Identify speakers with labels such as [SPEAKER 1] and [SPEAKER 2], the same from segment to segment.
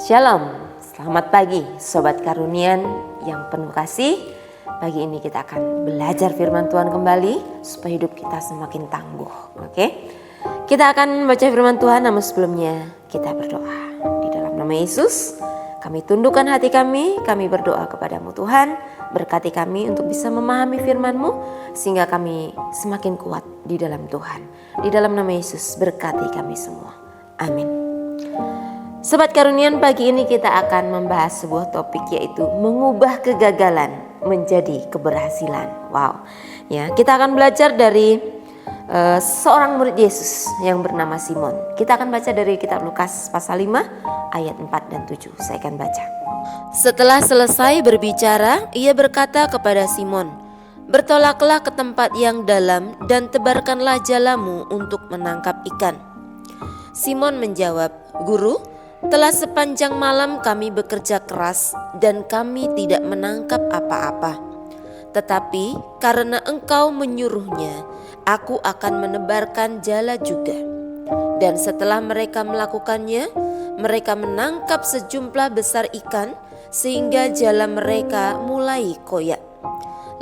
[SPEAKER 1] Shalom, selamat pagi Sobat Karunian yang penuh kasih. Pagi ini kita akan belajar firman Tuhan kembali supaya hidup kita semakin tangguh. Oke? Kita akan membaca firman Tuhan, namun sebelumnya kita berdoa. Di dalam nama Yesus, kami tundukkan hati kami berdoa kepadamu Tuhan. Berkati kami untuk bisa memahami firman-Mu sehingga kami semakin kuat di dalam Tuhan. Di dalam nama Yesus berkati kami semua. Amin. Sobat Karunian, pagi ini kita akan membahas sebuah topik, yaitu mengubah kegagalan menjadi keberhasilan. Wow, ya, kita akan belajar dari seorang murid Yesus yang bernama Simon. Kita akan baca dari kitab Lukas pasal 5 ayat 4 dan 7. Saya akan baca. Setelah selesai berbicara, ia berkata kepada Simon, "Bertolaklah ke tempat yang dalam dan tebarkanlah jalamu untuk menangkap ikan." Simon menjawab, "Guru, telah sepanjang malam kami bekerja keras dan kami tidak menangkap apa-apa. Tetapi karena engkau menyuruhnya, aku akan menebarkan jala juga." Dan setelah mereka melakukannya, mereka menangkap sejumlah besar ikan sehingga jala mereka mulai koyak.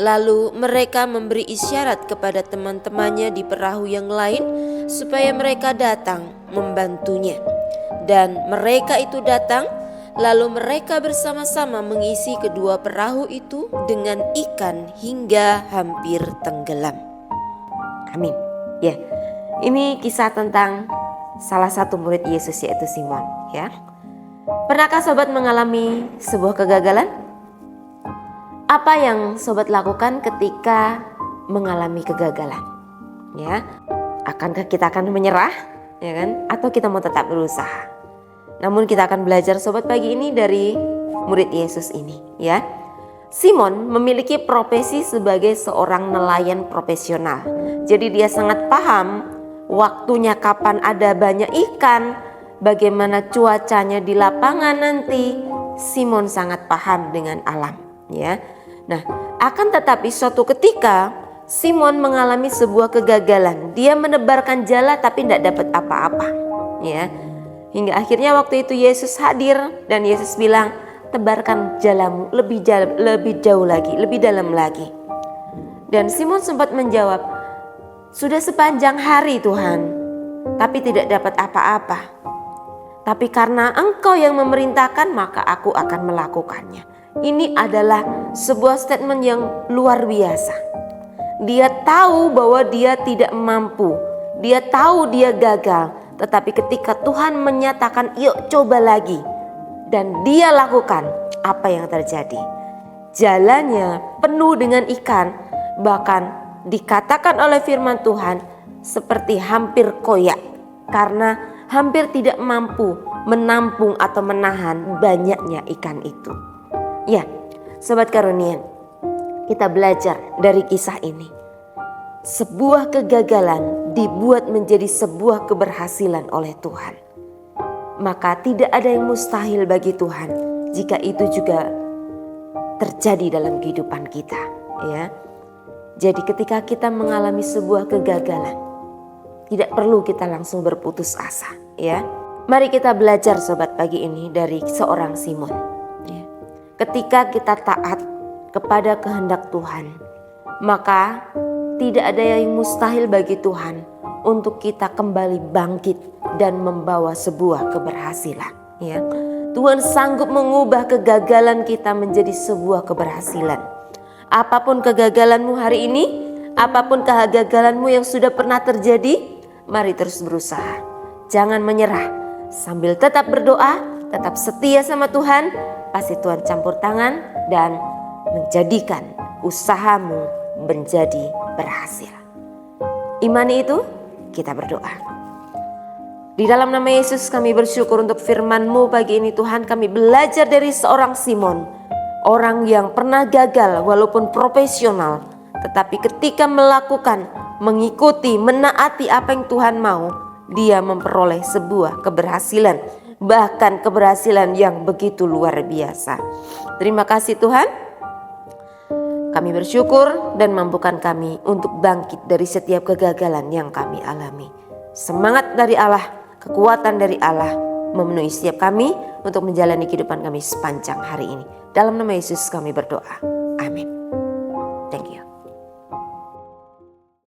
[SPEAKER 1] Lalu mereka memberi isyarat kepada teman-temannya di perahu yang lain supaya mereka datang membantunya. Dan mereka itu datang, lalu mereka bersama-sama mengisi kedua perahu itu dengan ikan hingga hampir tenggelam. Amin. Ya, ini kisah tentang salah satu murid Yesus, yaitu Simon. Ya, pernahkah sobat mengalami sebuah kegagalan? Apa yang sobat lakukan ketika mengalami kegagalan? Ya, akankah kita akan menyerah, ya kan? Atau kita mau tetap berusaha? Namun kita akan belajar sobat pagi ini dari murid Yesus ini, ya. Simon memiliki profesi sebagai seorang nelayan profesional. Jadi dia sangat paham waktunya kapan ada banyak ikan, bagaimana cuacanya di lapangan nanti. Simon sangat paham dengan alam, ya. Nah, akan tetapi suatu ketika Simon mengalami sebuah kegagalan. Dia menebarkan jala tapi tidak dapat apa-apa, ya. Hingga akhirnya waktu itu Yesus hadir dan Yesus bilang, "Tebarkan jalamu lebih jauh lagi, lebih dalam lagi." Dan Simon sempat menjawab, "Sudah sepanjang hari Tuhan, tapi tidak dapat apa-apa. Tapi karena Engkau yang memerintahkan, maka aku akan melakukannya." Ini adalah sebuah statement yang luar biasa. Dia tahu bahwa dia tidak mampu, dia tahu dia gagal. Tetapi ketika Tuhan menyatakan, "Yuk coba lagi," dan dia lakukan, apa yang terjadi? Jalannya penuh dengan ikan, bahkan dikatakan oleh firman Tuhan seperti hampir koyak, karena hampir tidak mampu menampung atau menahan banyaknya ikan itu. Ya, Sobat Karunian, kita belajar dari kisah ini. Sebuah kegagalan dibuat menjadi sebuah keberhasilan oleh Tuhan. Maka tidak ada yang mustahil bagi Tuhan jika itu juga terjadi dalam kehidupan kita, ya. Jadi ketika kita mengalami sebuah kegagalan, tidak perlu kita langsung berputus asa, ya. Mari kita belajar sobat pagi ini dari seorang Simon, ya. Ketika kita taat kepada kehendak Tuhan, maka tidak ada yang mustahil bagi Tuhan untuk kita kembali bangkit dan membawa sebuah keberhasilan, ya. Tuhan sanggup mengubah kegagalan kita menjadi sebuah keberhasilan. Apapun kegagalanmu hari ini, apapun kegagalanmu yang sudah pernah terjadi, mari terus berusaha. Jangan menyerah, sambil tetap berdoa, tetap setia sama Tuhan, pasti Tuhan campur tangan dan menjadikan usahamu menjadi berhasil. Imani itu, kita berdoa. Di dalam nama Yesus kami bersyukur untuk firman-Mu pagi ini Tuhan. Kami belajar dari seorang Simon, orang yang pernah gagal walaupun profesional, tetapi ketika melakukan, mengikuti, menaati apa yang Tuhan mau, dia memperoleh sebuah keberhasilan, bahkan keberhasilan yang begitu luar biasa. Terima kasih Tuhan. Kami bersyukur dan mampukan kami untuk bangkit dari setiap kegagalan yang kami alami. Semangat dari Allah, kekuatan dari Allah memenuhi setiap kami untuk menjalani kehidupan kami sepanjang hari ini. Dalam nama Yesus kami berdoa. Amin.